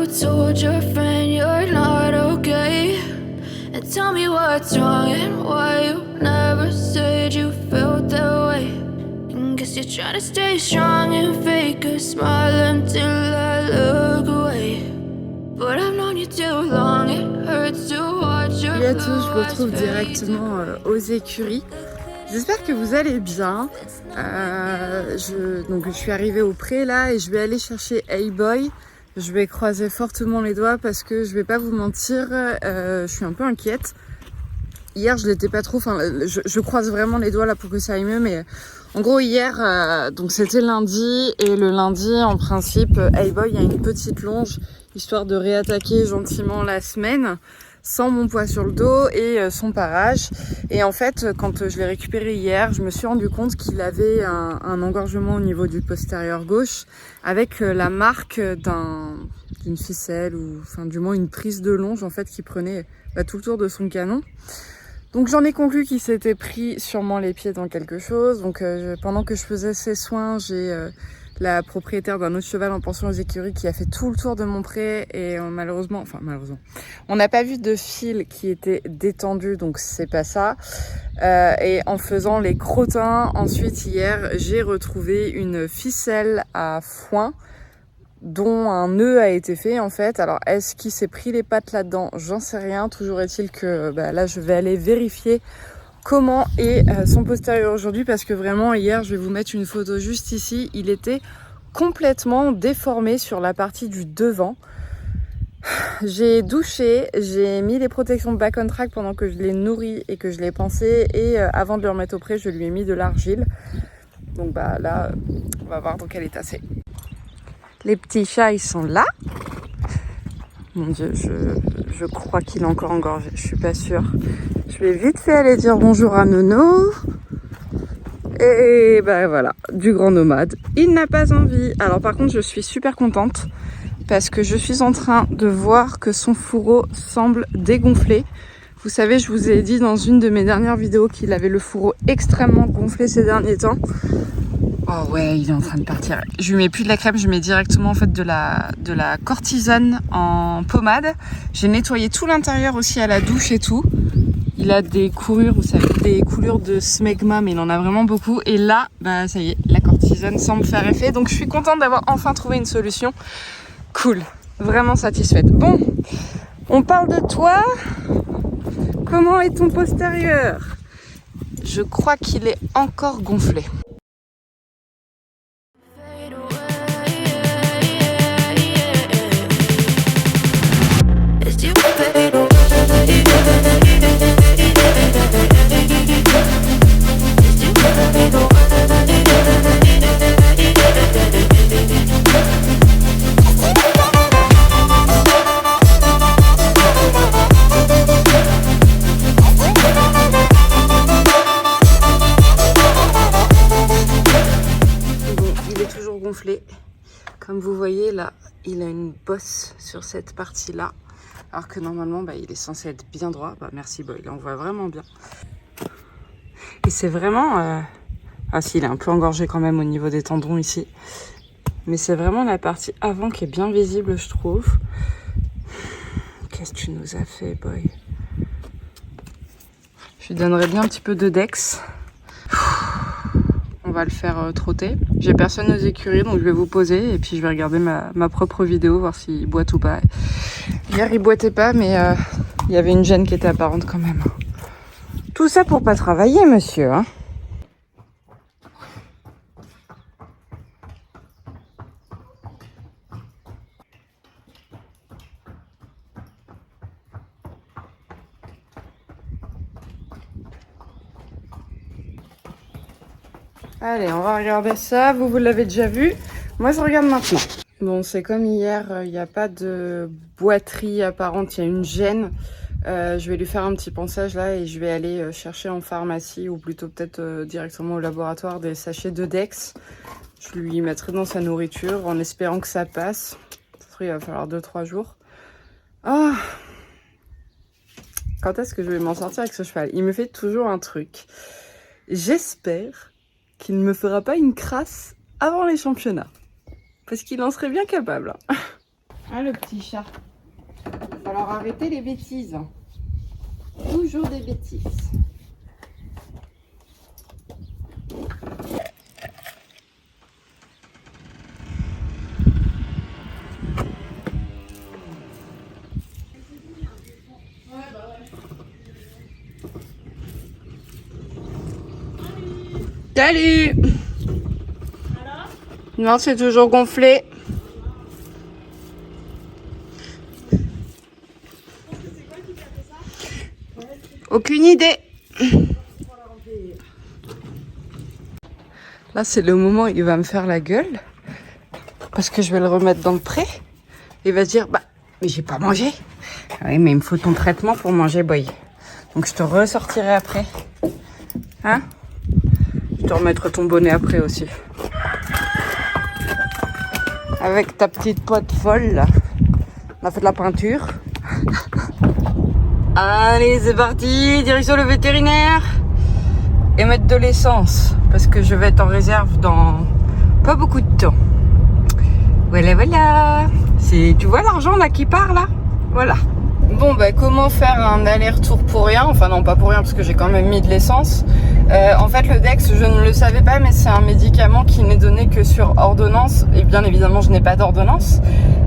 told your friend you're not okay? And tell me what's wrong and why you never said you felt that way. And guess you're trying to stay strong and fake a smile until I look away. But I've known you too long, it hurts to watch your Salut à tous, je vous blue eyes retrouve fade. directement aux écuries. J'espère que vous allez bien. Donc je suis arrivée au pré là et je vais aller chercher Hey-Boy. Je vais croiser fortement les doigts parce que je vais pas vous mentir, je suis un peu inquiète. Hier je l'étais pas trop, je croise vraiment les doigts là pour que ça aille mieux, mais en gros hier, donc c'était lundi et le lundi en principe Hey-Boy a une petite longe histoire de réattaquer gentiment la semaine sans mon poids sur le dos et son parage. Et en fait, quand je l'ai récupéré hier, je me suis rendu compte qu'il avait un engorgement au niveau du postérieur gauche avec la marque d'une ficelle ou enfin du moins une prise de longe en fait qui prenait tout le tour de son canon. Donc j'en ai conclu qu'il s'était pris sûrement les pieds dans quelque chose. Donc pendant que je faisais ces soins, j'ai la propriétaire d'un autre cheval en pension aux écuries qui a fait tout le tour de mon pré et malheureusement, on n'a pas vu de fil qui était détendu, donc c'est pas ça. Et en faisant les crottins, ensuite hier, j'ai retrouvé une ficelle à foin dont un nœud a été fait en fait. Alors est-ce qu'il s'est pris les pattes là-dedans? J'en sais rien. Toujours est-il que là je vais aller vérifier comment est son postérieur aujourd'hui parce que vraiment hier, je vais vous mettre une photo juste ici, il était complètement déformé sur la partie du devant. J'ai douché, j'ai mis les protections de back on track pendant que je l'ai nourri et que je l'ai pansé et avant de le remettre au pré, je lui ai mis de l'argile. Donc là, on va voir dans quel état c'est. Les petits chats, ils sont là. Mon Dieu, je crois qu'il est encore engorgé, je suis pas sûre. Je vais vite fait aller dire bonjour à Nono. Et voilà, du grand nomade. Il n'a pas envie. Alors par contre, je suis super contente parce que je suis en train de voir que son fourreau semble dégonfler. Vous savez, je vous ai dit dans une de mes dernières vidéos qu'il avait le fourreau extrêmement gonflé ces derniers temps. Oh ouais, il est en train de partir. Je lui mets plus de la crème, je mets directement en fait de la cortisone en pommade. J'ai nettoyé tout l'intérieur aussi à la douche et tout. Il a des courures, vous savez, des coulures de smegma, mais il en a vraiment beaucoup. Et là, ça y est, la cortisone semble faire effet. Donc je suis contente d'avoir enfin trouvé une solution. Cool, vraiment satisfaite. Bon, on parle de toi. Comment est ton postérieur? Je crois qu'il est encore gonflé. Fade away. As you fade away. As you fade away. Gonflé. Comme vous voyez là, il a une bosse sur cette partie là, alors que normalement il est censé être bien droit. Merci Boy, là on voit vraiment bien. Et c'est vraiment ah si, il est un peu engorgé quand même au niveau des tendons ici, mais c'est vraiment la partie avant qui est bien visible, je trouve. Qu'est-ce que tu nous as fait, Boy? Je lui donnerais bien un petit peu de Dex. On va le faire trotter. J'ai personne aux écuries, donc je vais vous poser et puis je vais regarder ma propre vidéo, voir s'il boite ou pas. Hier, il boitait pas, mais il y avait une gêne qui était apparente quand même. Tout ça pour pas travailler, monsieur, hein. Allez, on va regarder ça. Vous l'avez déjà vu. Moi, je regarde maintenant. Bon, c'est comme hier, il n'y a pas de boiterie apparente, il y a une gêne. Je vais lui faire un petit pansage là et je vais aller chercher en pharmacie ou plutôt peut-être directement au laboratoire des sachets de Dex. Je lui mettrai dans sa nourriture en espérant que ça passe. Ça il va falloir 2-3 jours. Ah, quand est-ce que je vais m'en sortir avec ce cheval? Il me fait toujours un truc. J'espère qu'il ne me fera pas une crasse avant les championnats. Parce qu'il en serait bien capable. Hein, le petit chat. Il va falloir arrêter les bêtises. Toujours des bêtises. Salut! Non, c'est toujours gonflé. Aucune idée. Là, c'est le moment où il va me faire la gueule. Parce que je vais le remettre dans le pré. Il va se dire, bah, mais j'ai pas mangé. Oui, mais il me faut ton traitement pour manger, boy. Donc, je te ressortirai après. Hein? Je te remettrai ton bonnet après aussi. Avec ta petite pote folle, là. On a fait de la peinture. Allez, c'est parti. Direction le vétérinaire. Et mettre de l'essence. Parce que je vais être en réserve dans pas beaucoup de temps. Voilà, voilà. Tu vois l'argent là qui part là? Voilà. Bon, bah, comment faire un aller-retour pour rien? Enfin, non, pas pour rien, parce que j'ai quand même mis de l'essence. En fait, le Dex, je ne le savais pas, mais c'est un médicament qui n'est donné que sur ordonnance. Et bien évidemment, je n'ai pas d'ordonnance.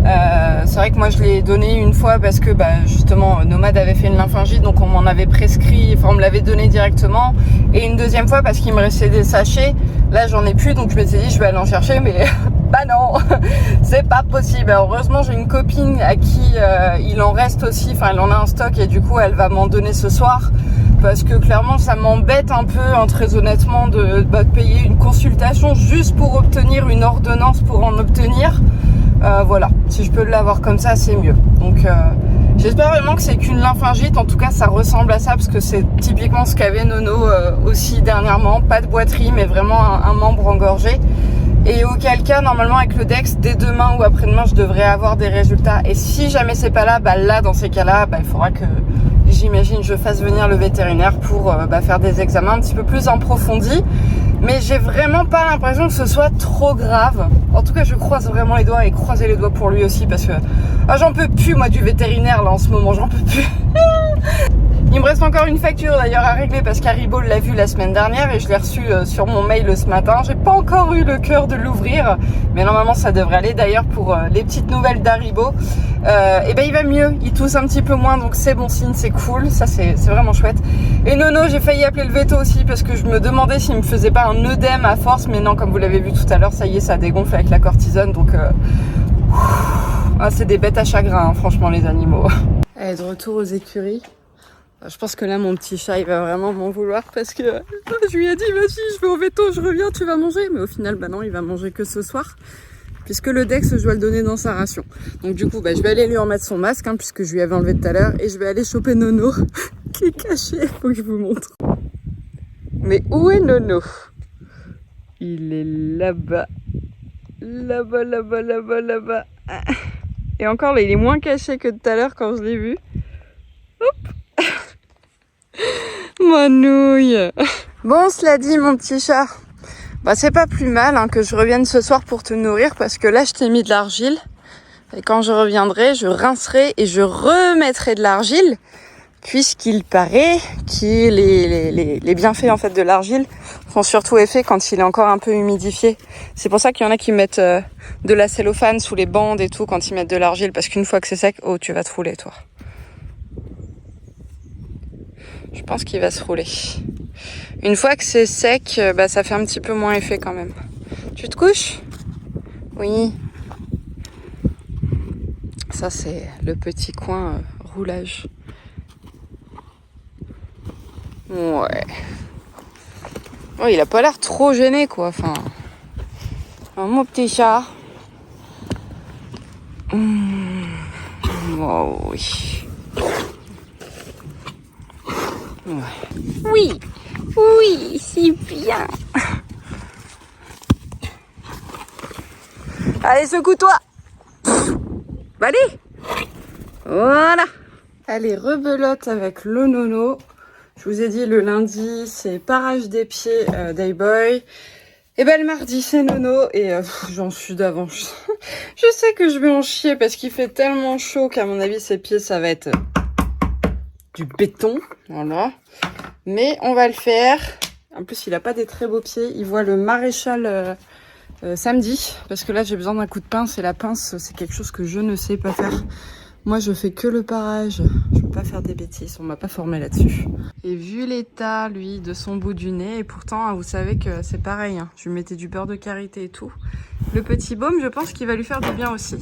C'est vrai que moi, je l'ai donné une fois parce que, bah, justement, Nomade avait fait une lymphingite, donc on m'en avait prescrit, enfin, on me l'avait donné directement. Et une deuxième fois parce qu'il me restait des sachets. Là, j'en ai plus, donc je m'étais dit, je vais aller en chercher, mais bah non, c'est pas possible. Alors, heureusement, j'ai une copine à qui il en reste aussi, enfin, elle en a un stock et du coup, elle va m'en donner ce soir. Parce que clairement, ça m'embête un peu, hein, très honnêtement, de payer une consultation juste pour obtenir une ordonnance pour en obtenir. Voilà, si je peux l'avoir comme ça, c'est mieux. Donc, j'espère vraiment que c'est qu'une lymphingite. En tout cas, ça ressemble à ça parce que c'est typiquement ce qu'avait Nono aussi dernièrement. Pas de boiterie, mais vraiment un membre engorgé. Et auquel cas, normalement, avec le Dex, dès demain ou après-demain, je devrais avoir des résultats. Et si jamais c'est pas là, bah là, dans ces cas-là, bah, il faudra que, j'imagine, je fasse venir le vétérinaire pour faire des examens un petit peu plus approfondis. Mais j'ai vraiment pas l'impression que ce soit trop grave. En tout cas, je croise vraiment les doigts et croisez les doigts pour lui aussi parce que j'en peux plus, moi, du vétérinaire, là, en ce moment, j'en peux plus. Il me reste encore une facture d'ailleurs à régler parce qu'Haribo l'a vu la semaine dernière et je l'ai reçu sur mon mail ce matin. J'ai pas encore eu le cœur de l'ouvrir, mais normalement ça devrait aller. D'ailleurs pour les petites nouvelles d'Haribo, et ben il va mieux, il tousse un petit peu moins, donc c'est bon signe, c'est cool, ça c'est vraiment chouette. Et Nono, j'ai failli appeler le veto aussi parce que je me demandais s'il me faisait pas un œdème à force, mais non, comme vous l'avez vu tout à l'heure, ça y est, ça dégonfle avec la cortisone, donc c'est des bêtes à chagrin, hein, franchement les animaux. Allez, de retour aux écuries. Je pense que là, mon petit chat, il va vraiment m'en vouloir parce que je lui ai dit, vas-y, je vais au veto, je reviens, tu vas manger. Mais au final, bah non, il va manger que ce soir puisque le Dex, je dois le donner dans sa ration. Donc du coup, bah, je vais aller lui remettre son masque hein, puisque je lui avais enlevé tout à l'heure et je vais aller choper Nono qui est caché. Faut que je vous montre. Mais où est Nono? Il est là-bas. Là-bas, là-bas, là-bas, là-bas. Et encore, là, il est moins caché que tout à l'heure quand je l'ai vu. Hop! Manouille. Bon, cela dit, mon petit chat, bah c'est pas plus mal hein, que je revienne ce soir pour te nourrir parce que là je t'ai mis de l'argile et quand je reviendrai je rincerai et je remettrai de l'argile puisqu'il paraît que les bienfaits en fait de l'argile sont surtout effets quand il est encore un peu humidifié. C'est pour ça qu'il y en a qui mettent de la cellophane sous les bandes et tout quand ils mettent de l'argile parce qu'une fois que c'est sec, oh tu vas te rouler toi. Je pense qu'il va se rouler. Une fois que c'est sec, bah, ça fait un petit peu moins effet quand même. Tu te couches? Oui. Ça, c'est le petit coin roulage. Ouais. Oh, il a pas l'air trop gêné, quoi. Enfin, mon petit chat. Oh, oui. Ouais. Oui, oui, c'est bien. Allez, secoue-toi. Allez. Voilà. Allez, rebelote avec le Nono. Je vous ai dit, le lundi, c'est parage des pieds d'Heyboy. Et ben le mardi, c'est Nono. Et j'en suis d'avance. Je sais que je vais en chier parce qu'il fait tellement chaud qu'à mon avis ses pieds ça va être du béton, voilà. Mais on va le faire. En plus il a pas des très beaux pieds, il voit le maréchal samedi parce que là j'ai besoin d'un coup de pince et la pince c'est quelque chose que je ne sais pas faire. Moi je fais que le parage, je veux pas faire des bêtises, on m'a pas formé là-dessus. Et vu l'état lui de son bout du nez, et pourtant vous savez que c'est pareil, hein, je lui mettais du beurre de karité et tout. Le petit baume je pense qu'il va lui faire du bien aussi.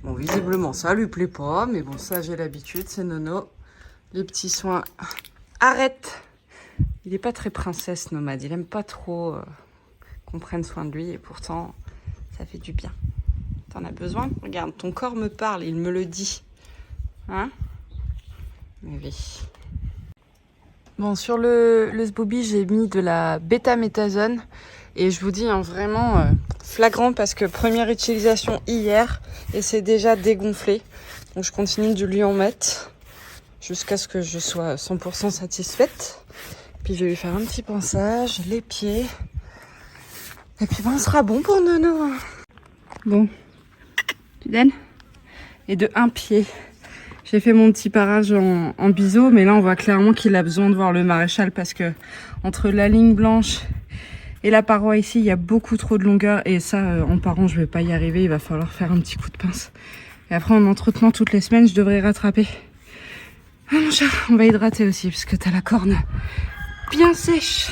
Bon visiblement ça lui plaît pas, mais bon ça j'ai l'habitude, c'est nono. Les petits soins, arrête. Il est pas très princesse nomade, il aime pas trop qu'on prenne soin de lui et pourtant ça fait du bien. T'en as besoin? Regarde, ton corps me parle, il me le dit. Hein? Mais oui. Bon, sur le Sbooby, j'ai mis de la bêta-méthazone. Et je vous dis, hein, vraiment flagrant parce que première utilisation hier et c'est déjà dégonflé. Donc je continue de lui en mettre jusqu'à ce que je sois 100% satisfaite. Puis je vais lui faire un petit pansage, les pieds. Et puis ben, on sera bon pour Nono. Bon. Tu donnes? Et de un pied. J'ai fait mon petit parage en biseau, mais là on voit clairement qu'il a besoin de voir le maréchal parce que entre la ligne blanche et la paroi ici, il y a beaucoup trop de longueur et ça, en parant, je vais pas y arriver. Il va falloir faire un petit coup de pince. Et après, en entretenant toutes les semaines, je devrais rattraper. Ah mon chat, on va hydrater aussi parce que t'as la corne bien sèche.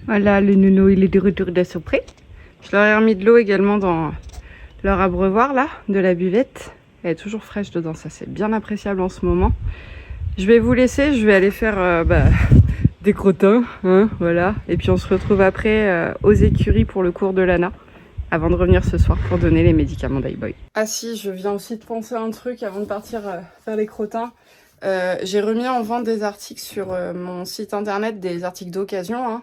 Voilà, le nounou, il est de retour de son pré. Je leur ai remis de l'eau également dans leur abreuvoir là, de la buvette. Elle est toujours fraîche dedans, ça c'est bien appréciable en ce moment. Je vais vous laisser, je vais aller faire des crottins, hein, voilà. Et puis on se retrouve après aux écuries pour le cours de Lana, avant de revenir ce soir pour donner les médicaments d'I-Boy. Ah si, je viens aussi de penser à un truc avant de partir faire les crottins. J'ai remis en vente des articles sur mon site internet, des articles d'occasion. Hein.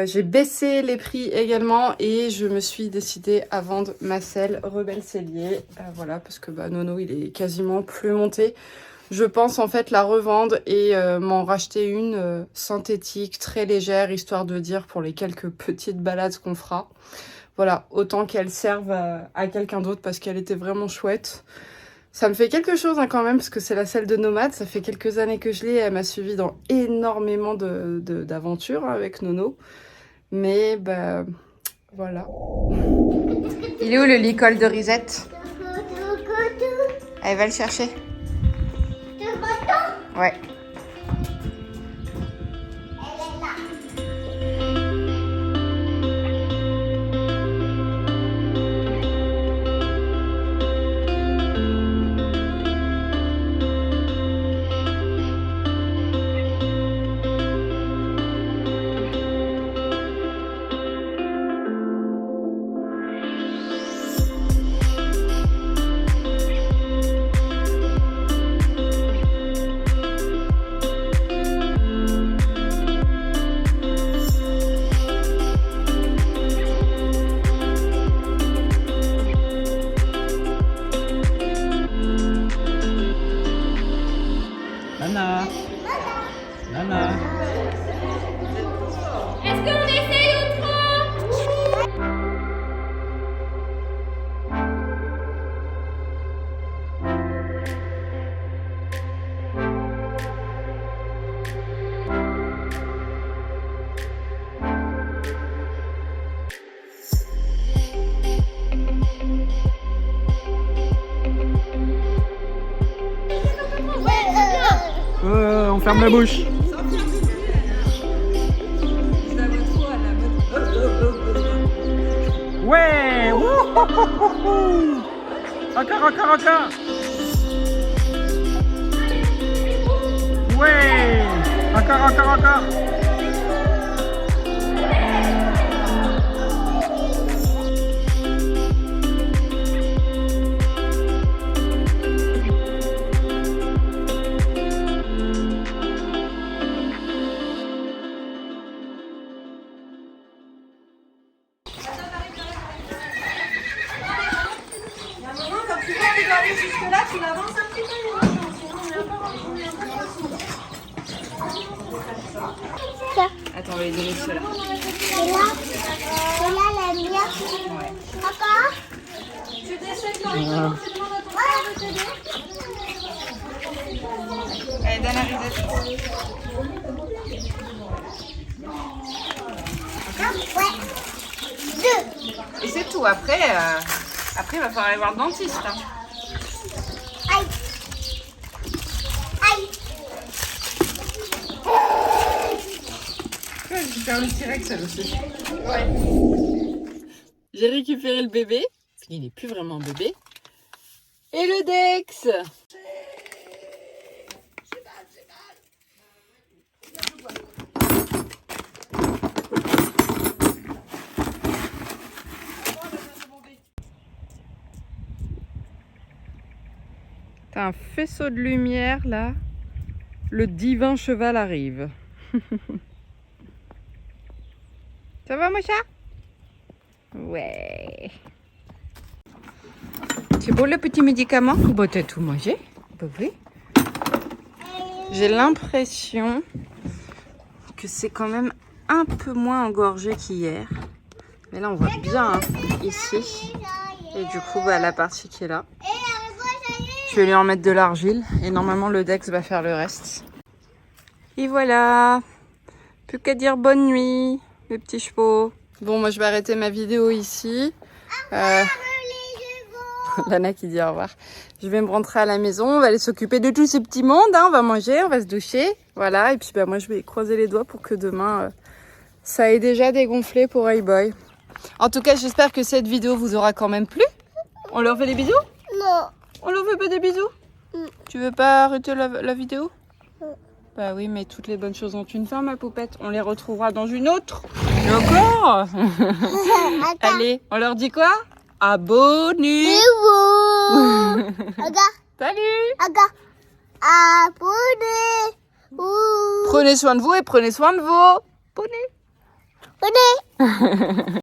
J'ai baissé les prix également et je me suis décidée à vendre ma selle Rebelle Cellier. Voilà, parce que Nono il est quasiment plus monté. Je pense en fait la revendre et m'en racheter une synthétique, très légère, histoire de dire pour les quelques petites balades qu'on fera. Voilà, autant qu'elle serve à quelqu'un d'autre parce qu'elle était vraiment chouette. Ça me fait quelque chose hein, quand même, parce que c'est la selle de Nomade. Ça fait quelques années que je l'ai. Elle m'a suivi dans énormément d'aventures hein, avec Nono. Mais voilà. Il est où le licol de Risette? Elle va le chercher. Ouais. Nana. Nana. Est-ce qu'on essaye autrement? On ferme la bouche. Ouais. Wouhouhouhou. Encore. Ouais. Encore. Jusque-là, tu l'avances un petit peu, sinon Attends, on va lui donner ceux-là. C'est là la mienne. Ouais. Papa, Voilà. Allez, donne la risette. Et c'est tout. Après, il va falloir aller voir le dentiste. Hein. Aïe. Aïe. Je vais faire le T-Rex, elle aussi. Ouais. J'ai récupéré le bébé, parce qu'il n'est plus vraiment bébé. Et le Dex. T'as un faisceau de lumière là. Le divin cheval arrive. Ça va, mon chat? Ouais. C'est beau le petit médicament? Bon, t'as tout mangé? Bah oui. J'ai l'impression que c'est quand même un peu moins engorgé qu'hier. Mais là, on voit bien hein, ici. Et du coup, bah, la partie qui est là. Je vais lui en mettre de l'argile. Et normalement, le Dex va faire le reste. Et voilà. Plus qu'à dire bonne nuit, mes petits chevaux. Bon, moi, je vais arrêter ma vidéo ici. Lana qui dit au revoir. Je vais me rentrer à la maison. On va aller s'occuper de tout ce petit monde. Hein. On va manger, on va se doucher. Voilà. Et puis, bah, moi, je vais croiser les doigts pour que demain, ça ait déjà dégonflé pour Hey-Boy. En tout cas, j'espère que cette vidéo vous aura quand même plu. On leur fait des bisous? Non. On leur fait pas des bisous? Tu veux pas arrêter la vidéo? Bah oui, mais toutes les bonnes choses ont une fin, ma poupette. On les retrouvera dans une autre. D'accord. Allez, on leur dit quoi? Abonnez-vous. Salut. Abonnez-vous. Prenez soin de vous et prenez soin de vos. Abonnez. Abonnez.